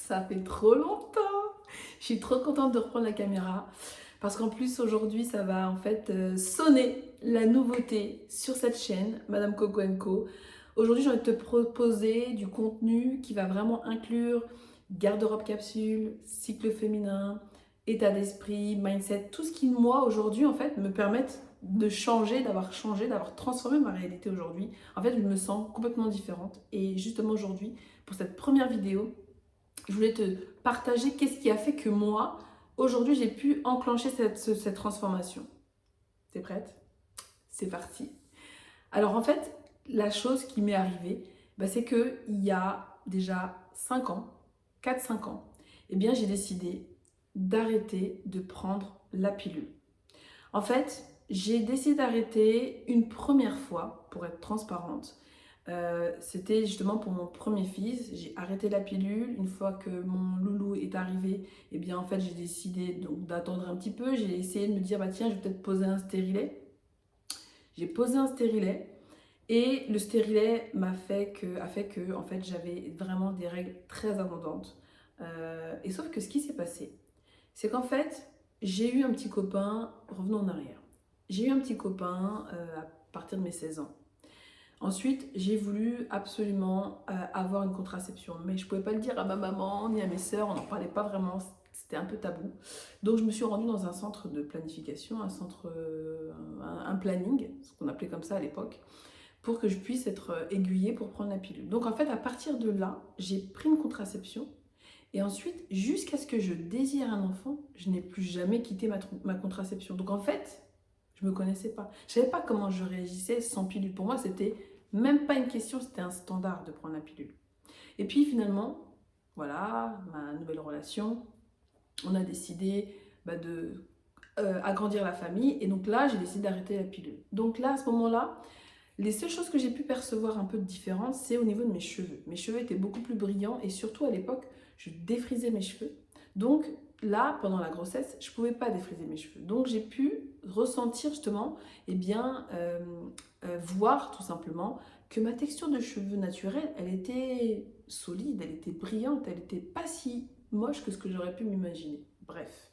Ça fait trop longtemps. Je suis trop contente de reprendre la caméra parce qu'en plus aujourd'hui ça va en fait sonner la nouveauté sur cette chaîne, Madame Coco Co. Aujourd'hui j'ai envie de te proposer du contenu qui va vraiment inclure garde-robe capsule, cycle féminin, état d'esprit, mindset, tout ce qui moi aujourd'hui en fait me permettent de changer, d'avoir transformé ma réalité aujourd'hui. En fait je me sens complètement différente et justement aujourd'hui pour cette première vidéo je voulais te partager qu'est-ce qui a fait que moi, aujourd'hui, j'ai pu enclencher cette transformation. T'es prête? C'est parti. Alors en fait, la chose qui m'est arrivée, c'est qu'il y a déjà 5 ans, 4-5 ans, eh bien j'ai décidé d'arrêter de prendre la pilule. En fait, j'ai décidé d'arrêter une première fois, pour être transparente. C'était justement pour mon premier fils. J'ai arrêté la pilule. Une fois que mon loulou est arrivé, eh bien en fait j'ai décidé donc d'attendre un petit peu. J'ai essayé de me dire, bah tiens, je vais peut-être poser un stérilet. J'ai posé un stérilet et le stérilet a fait que en fait, j'avais vraiment des règles très abondantes. Et sauf que ce qui s'est passé, c'est qu'en fait, j'ai eu un petit copain, revenons en arrière. J'ai eu un petit copain à partir de mes 16 ans. Ensuite, j'ai voulu absolument avoir une contraception, mais je ne pouvais pas le dire à ma maman ni à mes sœurs, on n'en parlait pas vraiment, c'était un peu tabou. Donc je me suis rendue dans un centre de planification, un planning, ce qu'on appelait comme ça à l'époque, pour que je puisse être aiguillée pour prendre la pilule. Donc en fait, à partir de là, j'ai pris une contraception. Et ensuite, jusqu'à ce que je désire un enfant, je n'ai plus jamais quitté ma contraception. Donc en fait, je ne me connaissais pas. Je ne savais pas comment je réagissais sans pilule. Pour moi, c'était même pas une question, c'était un standard de prendre la pilule. Et puis finalement, voilà, ma nouvelle relation, on a décidé de agrandir la famille. Et donc là, j'ai décidé d'arrêter la pilule. Donc là, à ce moment-là, les seules choses que j'ai pu percevoir un peu de différence, c'est au niveau de mes cheveux. Mes cheveux étaient beaucoup plus brillants et surtout à l'époque, je défrisais mes cheveux. Donc là, pendant la grossesse, je ne pouvais pas défriser mes cheveux. Donc j'ai pu ressentir justement, voir tout simplement que ma texture de cheveux naturelle, elle était solide, elle était brillante, elle n'était pas si moche que ce que j'aurais pu m'imaginer. Bref.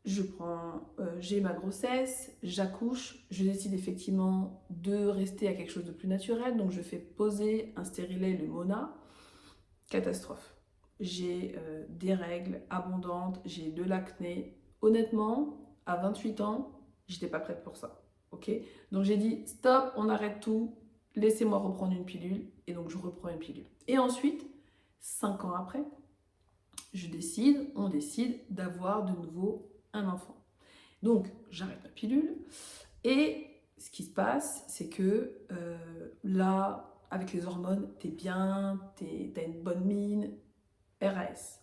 J'ai ma grossesse, j'accouche, je décide effectivement de rester à quelque chose de plus naturel, donc je fais poser un stérilet, le Mona. Catastrophe. J'ai des règles abondantes, j'ai de l'acné. Honnêtement, à 28 ans, j'étais pas prête pour ça. Ok. Donc j'ai dit stop, on arrête tout, laissez-moi reprendre une pilule, et donc je reprends une pilule. Et ensuite, 5 ans après, on décide d'avoir de nouveau un enfant. Donc, j'arrête la pilule et ce qui se passe, c'est que là, avec les hormones, t'es bien, t'as une bonne mine, RAS.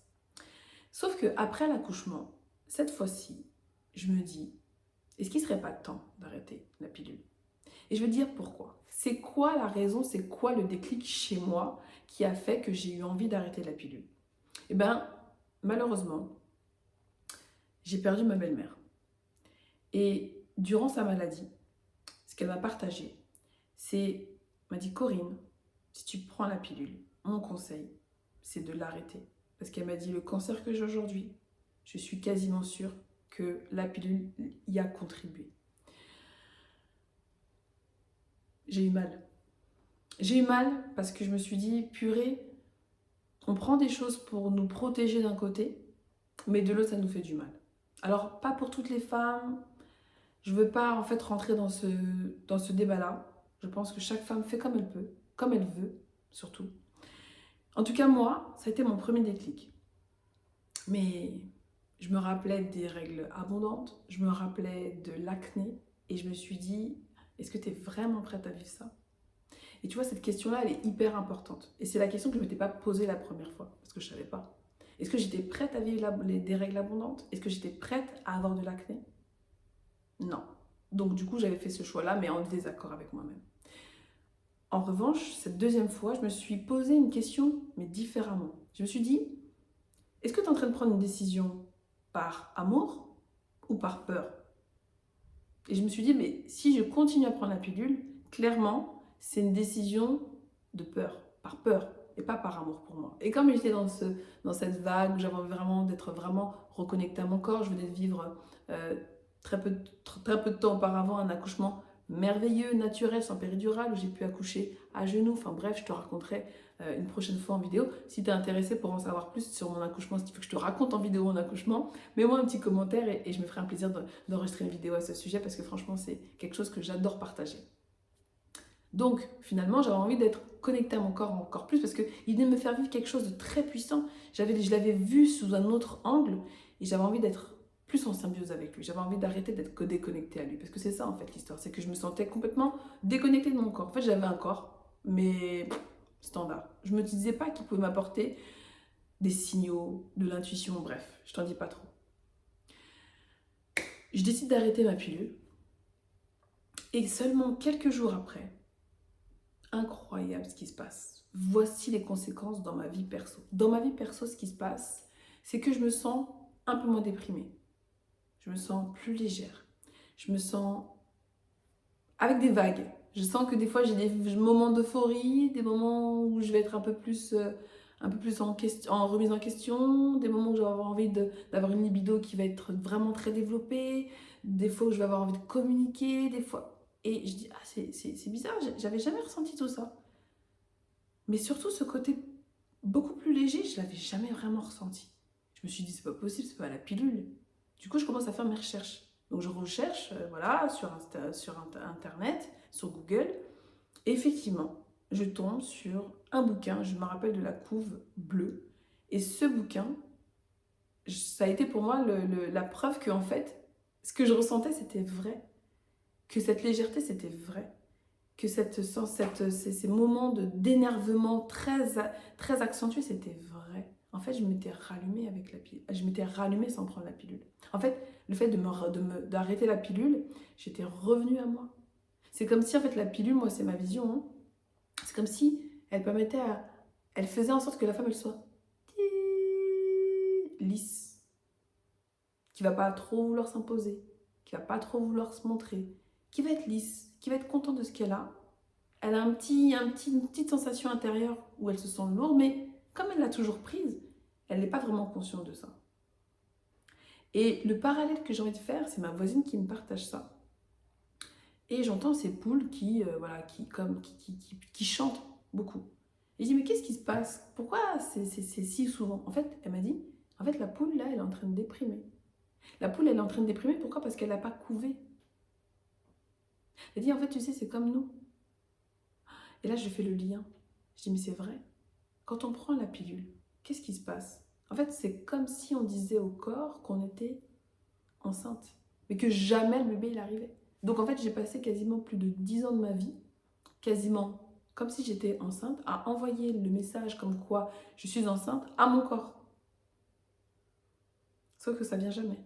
Sauf qu'après l'accouchement, cette fois-ci, je me dis, est-ce qu'il ne serait pas temps d'arrêter la pilule? Et je veux dire pourquoi. C'est quoi la raison, c'est quoi le déclic chez moi qui a fait que j'ai eu envie d'arrêter la pilule? Eh bien, malheureusement, j'ai perdu ma belle-mère. Et durant sa maladie, ce qu'elle m'a partagé, m'a dit Corinne, si tu prends la pilule, mon conseil, c'est de l'arrêter. Parce qu'elle m'a dit le cancer que j'ai aujourd'hui, je suis quasiment sûre que la pilule y a contribué. J'ai eu mal. J'ai eu mal parce que je me suis dit, purée, on prend des choses pour nous protéger d'un côté, mais de l'autre, ça nous fait du mal. Alors, pas pour toutes les femmes. Je veux pas en fait rentrer dans ce débat-là. Je pense que chaque femme fait comme elle peut, comme elle veut, surtout. En tout cas, moi, ça a été mon premier déclic. Mais je me rappelais des règles abondantes, je me rappelais de l'acné, et je me suis dit, est-ce que tu es vraiment prête à vivre ça? Et tu vois, cette question-là, elle est hyper importante. Et c'est la question que je ne m'étais pas posée la première fois, parce que je ne savais pas. Est-ce que j'étais prête à vivre des règles abondantes? Est-ce que j'étais prête à avoir de l'acné? Non. Donc du coup, j'avais fait ce choix-là, mais en désaccord avec moi-même. En revanche, cette deuxième fois, je me suis posé une question, mais différemment. Je me suis dit, est-ce que tu es en train de prendre une décision par amour ou par peur? Et je me suis dit, mais si je continue à prendre la pilule, clairement, c'est une décision de peur, par peur. et pas par amour pour moi. Et comme j'étais dans cette vague où j'avais envie vraiment d'être vraiment reconnectée à mon corps, je venais de vivre euh, très peu de temps auparavant un accouchement merveilleux, naturel, sans péridurale, où j'ai pu accoucher à genoux. Enfin bref, je te raconterai une prochaine fois en vidéo. Si tu es intéressé pour en savoir plus sur mon accouchement, si tu veux que je te raconte en vidéo mon accouchement, mets-moi un petit commentaire et je me ferai un plaisir d'enregistrer une vidéo à ce sujet parce que franchement, c'est quelque chose que j'adore partager. Donc, finalement, j'avais envie d'être connectée à mon corps encore plus parce qu'il venait me faire vivre quelque chose de très puissant. Je l'avais vu sous un autre angle et j'avais envie d'être plus en symbiose avec lui. J'avais envie d'arrêter d'être que déconnectée à lui. Parce que c'est ça, en fait, l'histoire. C'est que je me sentais complètement déconnectée de mon corps. En fait, j'avais un corps, mais standard. Je me disais pas qu'il pouvait m'apporter des signaux, de l'intuition, bref. Je t'en dis pas trop. Je décide d'arrêter ma pilule. Et seulement quelques jours après, incroyable ce qui se passe. Voici les conséquences dans ma vie perso. Dans ma vie perso, ce qui se passe, c'est que je me sens un peu moins déprimée. Je me sens plus légère. Je me sens avec des vagues. Je sens que des fois, j'ai des moments d'euphorie, des moments où je vais être un peu plus en remise en question, des moments où je vais avoir envie d'avoir une libido qui va être vraiment très développée, des fois où je vais avoir envie de communiquer, des fois... Et je dis, ah, c'est bizarre, j'avais jamais ressenti tout ça. Mais surtout, ce côté beaucoup plus léger, je l'avais jamais vraiment ressenti. Je me suis dit, c'est pas possible, c'est pas la pilule. Du coup, je commence à faire mes recherches. Donc, je recherche, voilà, sur Internet, sur Google. Et effectivement, je tombe sur un bouquin, je me rappelle de la couve bleue. Et ce bouquin, ça a été pour moi la preuve que, en fait, ce que je ressentais, c'était vrai. Que cette légèreté, c'était vrai. Que ces moments d'énervement très accentués, c'était vrai. En fait, je m'étais rallumée avec la pilule. Je m'étais rallumée sans prendre la pilule. En fait, le fait d'arrêter la pilule, j'étais revenue à moi. C'est comme si, en fait, la pilule, moi, c'est ma vision, hein. C'est comme si elle faisait en sorte que la femme, elle soit lisse, qui va pas trop vouloir s'imposer, qui va pas trop vouloir se montrer, qui va être lisse, qui va être contente de ce qu'elle a. Elle a une petite sensation intérieure où elle se sent lourde, mais comme elle l'a toujours prise, elle n'est pas vraiment consciente de ça. Et le parallèle que j'ai envie de faire, c'est ma voisine qui me partage ça. Et j'entends ces poules qui chantent beaucoup. Et je dis, mais qu'est-ce qui se passe? Pourquoi c'est si souvent? En fait, elle m'a dit, en fait, la poule, là, elle est en train de déprimer. La poule, elle est en train de déprimer, pourquoi? Parce qu'elle n'a pas couvé. Elle dit, en fait, tu sais, c'est comme nous. Et là, je fais le lien. Je dis, mais c'est vrai. Quand on prend la pilule, qu'est-ce qui se passe? En fait, c'est comme si on disait au corps qu'on était enceinte, mais que jamais le bébé il arrivait. Donc en fait, j'ai passé quasiment plus de 10 ans de ma vie, quasiment comme si j'étais enceinte, à envoyer le message comme quoi je suis enceinte à mon corps. Sauf que ça vient jamais.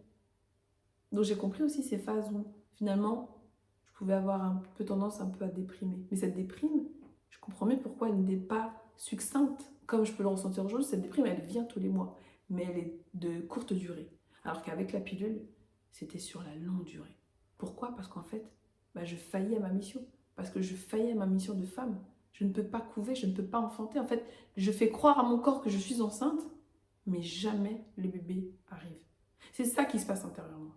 Donc j'ai compris aussi ces phases où finalement, je pouvais avoir un peu tendance un peu à déprimer. Mais cette déprime, je comprends mieux pourquoi elle n'est pas succincte, comme je peux le ressentir aujourd'hui. Cette déprime, elle vient tous les mois, mais elle est de courte durée. Alors qu'avec la pilule, c'était sur la longue durée. Pourquoi? Parce qu'en fait, je faillis à ma mission. Parce que je faillis à ma mission de femme. Je ne peux pas couver, je ne peux pas enfanter. En fait, je fais croire à mon corps que je suis enceinte, mais jamais le bébé arrive. C'est ça qui se passe intérieurement.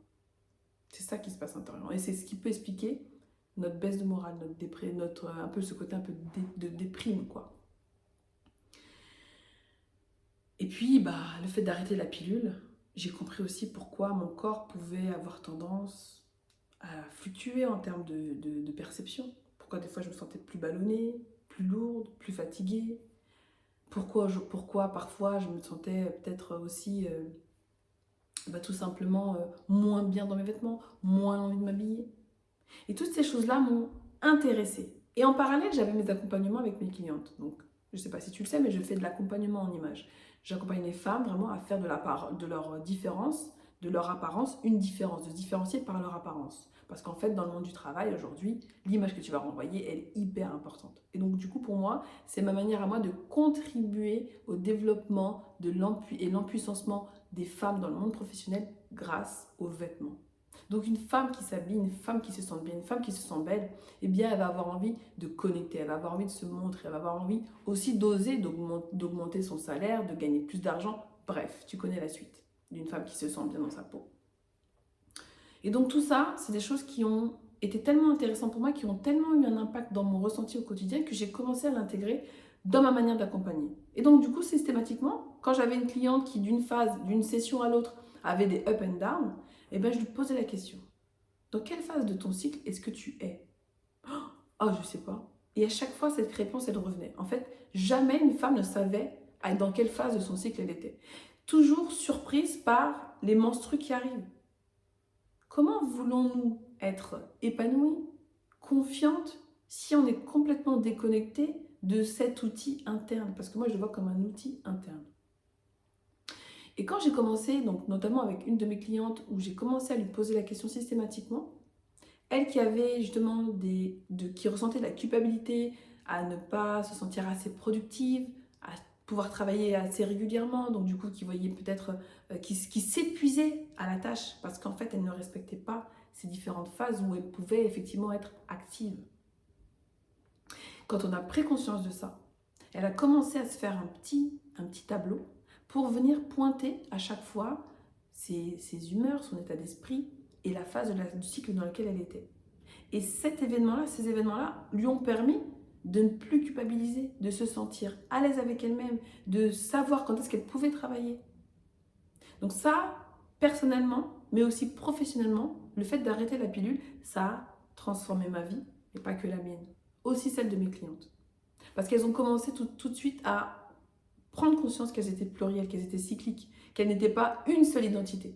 C'est ça qui se passe intérieurement. Et c'est ce qui peut expliquer notre baisse de morale, un peu ce côté un peu de déprime, quoi. Et puis, le fait d'arrêter la pilule, j'ai compris aussi pourquoi mon corps pouvait avoir tendance à fluctuer en termes de perception. Pourquoi des fois je me sentais plus ballonnée, plus lourde, plus fatiguée. Pourquoi parfois je me sentais peut-être aussi tout simplement moins bien dans mes vêtements, moins envie de m'habiller. Et toutes ces choses-là m'ont intéressée. Et en parallèle, j'avais mes accompagnements avec mes clientes. Donc, je ne sais pas si tu le sais, mais je fais de l'accompagnement en images. J'accompagne les femmes vraiment à faire de leur différence, de leur apparence, une différence, de se différencier par leur apparence. Parce qu'en fait, dans le monde du travail, aujourd'hui, l'image que tu vas renvoyer, elle est hyper importante. Et donc, du coup, pour moi, c'est ma manière à moi de contribuer au développement et l'empuissancement des femmes dans le monde professionnel grâce aux vêtements. Donc une femme qui s'habille, une femme qui se sent bien, une femme qui se sent belle, eh bien elle va avoir envie de connecter, elle va avoir envie de se montrer, elle va avoir envie aussi d'oser, d'augmenter son salaire, de gagner plus d'argent. Bref, tu connais la suite d'une femme qui se sent bien dans sa peau. Et donc tout ça, c'est des choses qui ont été tellement intéressantes pour moi, qui ont tellement eu un impact dans mon ressenti au quotidien que j'ai commencé à l'intégrer dans ma manière d'accompagner. Et donc du coup, systématiquement, quand j'avais une cliente qui d'une phase, d'une session à l'autre, avait des up and down, eh ben, je lui posais la question. Dans quelle phase de ton cycle est-ce que tu es? Oh, je sais pas. Et à chaque fois, cette réponse, elle revenait. En fait, jamais une femme ne savait dans quelle phase de son cycle elle était. Toujours surprise par les menstrues qui arrivent. Comment voulons-nous être épanouies, confiantes, si on est complètement déconnecté de cet outil interne? Parce que moi, je le vois comme un outil interne. Et quand j'ai commencé, donc notamment avec une de mes clientes, où j'ai commencé à lui poser la question systématiquement, elle qui avait justement qui ressentait de la culpabilité à ne pas se sentir assez productive, à pouvoir travailler assez régulièrement, donc du coup qui voyait peut-être, qui s'épuisait à la tâche parce qu'en fait elle ne respectait pas ces différentes phases où elle pouvait effectivement être active. Quand on a pris conscience de ça, elle a commencé à se faire un petit tableau pour venir pointer à chaque fois ses humeurs, son état d'esprit et la phase du cycle dans lequel elle était. Et ces événements-là lui ont permis de ne plus culpabiliser, de se sentir à l'aise avec elle-même, de savoir quand est-ce qu'elle pouvait travailler. Donc ça, personnellement, mais aussi professionnellement, le fait d'arrêter la pilule, ça a transformé ma vie, et pas que la mienne, aussi celle de mes clientes. Parce qu'elles ont commencé tout de suite à prendre conscience qu'elles étaient plurielles, qu'elles étaient cycliques, qu'elles n'étaient pas une seule identité.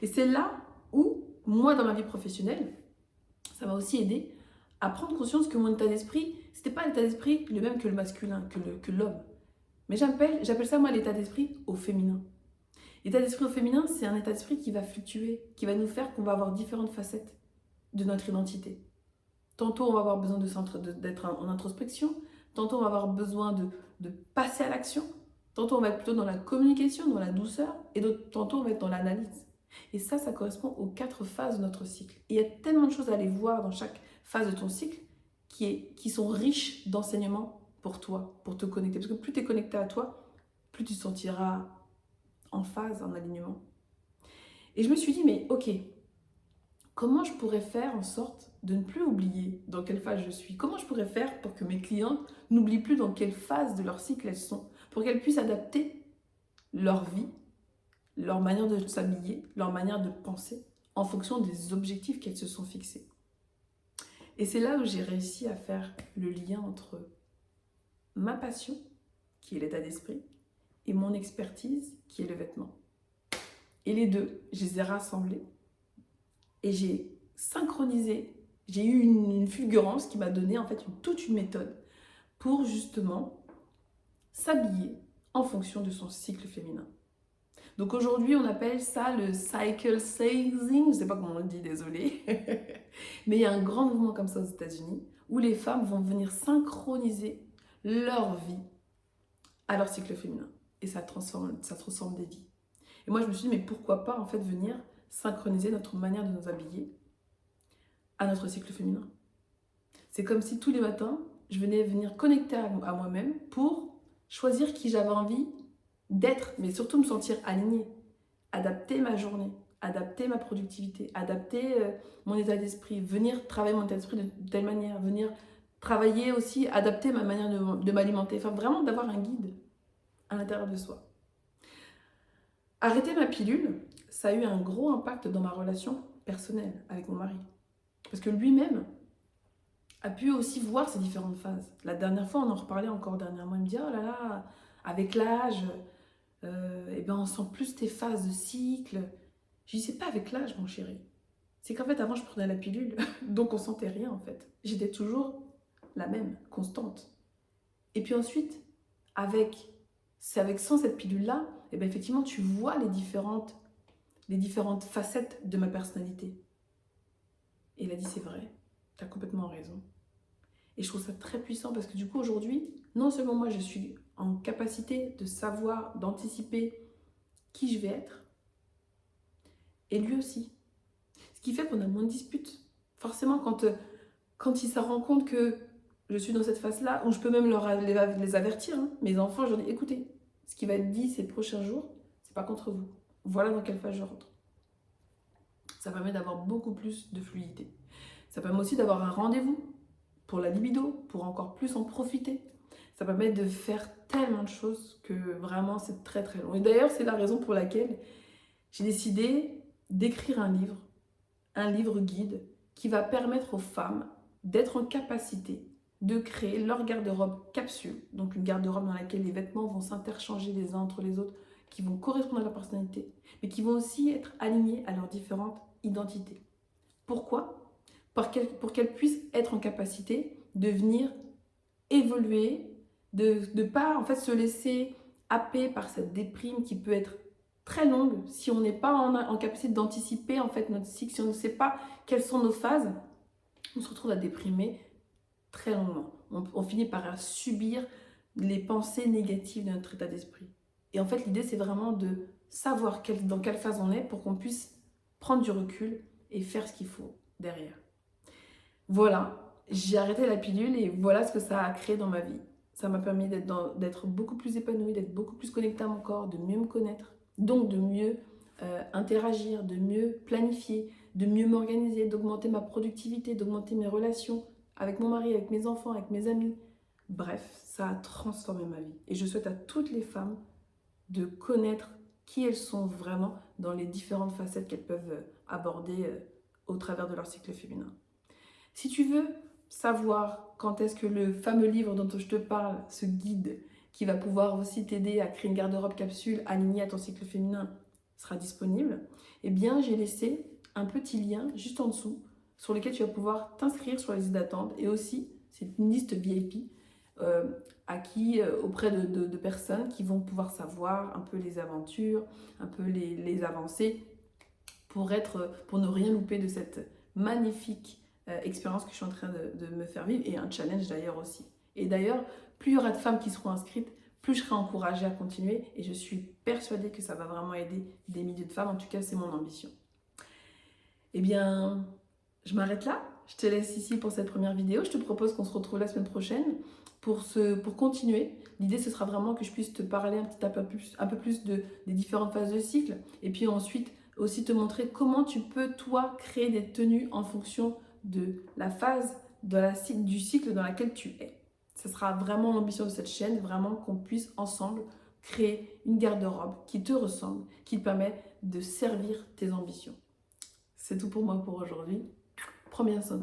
Et c'est là où, moi, dans ma vie professionnelle, ça m'a aussi aidé à prendre conscience que mon état d'esprit, c'était pas l'état d'esprit le même que le masculin, que l'homme. Mais j'appelle ça, moi, l'état d'esprit au féminin. L'état d'esprit au féminin, c'est un état d'esprit qui va fluctuer, qui va nous faire qu'on va avoir différentes facettes de notre identité. Tantôt, on va avoir besoin d'être en introspection. Tantôt, on va avoir besoin de passer à l'action. Tantôt, on va être plutôt dans la communication, dans la douceur. Et tantôt, on va être dans l'analyse. Et ça correspond aux 4 phases de notre cycle. Et il y a tellement de choses à aller voir dans chaque phase de ton cycle qui sont riches d'enseignements pour toi, pour te connecter. Parce que plus tu es connecté à toi, plus tu te sentiras en phase, en alignement. Et je me suis dit, mais ok, comment je pourrais faire en sorte de ne plus oublier dans quelle phase je suis? Comment je pourrais faire pour que mes clientes n'oublient plus dans quelle phase de leur cycle elles sont? Pour qu'elles puissent adapter leur vie, leur manière de s'habiller, leur manière de penser en fonction des objectifs qu'elles se sont fixés. Et c'est là où j'ai réussi à faire le lien entre ma passion, qui est l'état d'esprit, et mon expertise, qui est le vêtement. Et les deux, je les ai rassemblés et j'ai synchronisé. J'ai eu une fulgurance qui m'a donné en fait toute une méthode pour justement s'habiller en fonction de son cycle féminin. Donc aujourd'hui, on appelle ça le cycle sizing, je ne sais pas comment on le dit, désolé. Mais il y a un grand mouvement comme ça aux États-Unis où les femmes vont venir synchroniser leur vie à leur cycle féminin. Et ça transforme des vies. Et moi, je me suis dit, mais pourquoi pas en fait venir synchroniser notre manière de nous habiller à notre cycle féminin? C'est comme si tous les matins, je venir connecter à moi-même pour choisir qui j'avais envie d'être, mais surtout me sentir alignée, adapter ma journée, adapter ma productivité, adapter mon état d'esprit, venir travailler mon état d'esprit de telle manière, venir travailler aussi, adapter ma manière de m'alimenter, enfin vraiment d'avoir un guide à l'intérieur de soi. Arrêter ma pilule, ça a eu un gros impact dans ma relation personnelle avec mon mari. Parce que lui-même a pu aussi voir ces différentes phases. La dernière fois, on en reparlait encore dernièrement, il me dit « Oh là là, avec l'âge, eh ben on sent plus tes phases de cycle. » Je dis « C'est pas avec l'âge, mon chéri. C'est qu'en fait, avant, je prenais la pilule, donc on sentait rien en fait. J'étais toujours la même, constante. Et puis ensuite, sans cette pilule-là, eh ben effectivement, tu vois les différentes facettes de ma personnalité. Et il a dit, c'est vrai, tu as complètement raison. Et je trouve ça très puissant parce que du coup, aujourd'hui, non seulement moi, je suis en capacité de savoir, d'anticiper qui je vais être, et lui aussi. Ce qui fait qu'on a moins de disputes. Forcément, quand il se rend compte que je suis dans cette phase-là, où je peux même les avertir, hein, mes enfants, je leur dis, écoutez, ce qui va être dit ces prochains jours, c'est pas contre vous. Voilà dans quelle phase je rentre. Ça permet d'avoir beaucoup plus de fluidité. Ça permet aussi d'avoir un rendez-vous pour la libido, pour encore plus en profiter. Ça permet de faire tellement de choses que vraiment c'est très très long. Et d'ailleurs, c'est la raison pour laquelle j'ai décidé d'écrire un livre guide qui va permettre aux femmes d'être en capacité de créer leur garde-robe capsule, donc une garde-robe dans laquelle les vêtements vont s'interchanger les uns entre les autres, qui vont correspondre à leur personnalité, mais qui vont aussi être alignés à leurs différentes identités. Pourquoi ? Pour qu'elles puissent être en capacité de venir évoluer, de ne pas en fait se laisser happer par cette déprime qui peut être très longue si on n'est pas en capacité d'anticiper en fait notre cycle, si on ne sait pas quelles sont nos phases, on se retrouve à déprimer très longuement. On finit par subir les pensées négatives de notre état d'esprit. Et en fait, l'idée, c'est vraiment de savoir dans quelle phase on est pour qu'on puisse prendre du recul et faire ce qu'il faut derrière. Voilà, j'ai arrêté la pilule et voilà ce que ça a créé dans ma vie. Ça m'a permis d'être beaucoup plus épanouie, d'être beaucoup plus connectée à mon corps, de mieux me connaître, donc de mieux interagir, de mieux planifier, de mieux m'organiser, d'augmenter ma productivité, d'augmenter mes relations avec mon mari, avec mes enfants, avec mes amis. Bref, ça a transformé ma vie. Et je souhaite à toutes les femmes de connaître qui elles sont vraiment dans les différentes facettes qu'elles peuvent aborder au travers de leur cycle féminin. Si tu veux savoir quand est-ce que le fameux livre dont je te parle, ce guide qui va pouvoir aussi t'aider à créer une garde-robe capsule alignée à ton cycle féminin sera disponible, eh bien j'ai laissé un petit lien juste en dessous sur lequel tu vas pouvoir t'inscrire sur la liste d'attente et aussi c'est une liste VIP auprès de personnes qui vont pouvoir savoir un peu les aventures, un peu les avancées pour ne rien louper de cette magnifique expérience que je suis en train de me faire vivre et un challenge d'ailleurs aussi. Et d'ailleurs, plus il y aura de femmes qui seront inscrites, plus je serai encouragée à continuer et je suis persuadée que ça va vraiment aider des milliers de femmes. En tout cas, c'est mon ambition. Eh bien, je m'arrête là. Je te laisse ici pour cette première vidéo. Je te propose qu'on se retrouve la semaine prochaine pour continuer. L'idée, ce sera vraiment que je puisse te parler un peu plus des différentes phases de cycle et puis ensuite aussi te montrer comment tu peux, toi, créer des tenues en fonction de la phase du cycle dans laquelle tu es. Ce sera vraiment l'ambition de cette chaîne, vraiment qu'on puisse ensemble créer une garde-robe qui te ressemble, qui te permet de servir tes ambitions. C'est tout pour moi pour aujourd'hui. Prends bien soin de toi.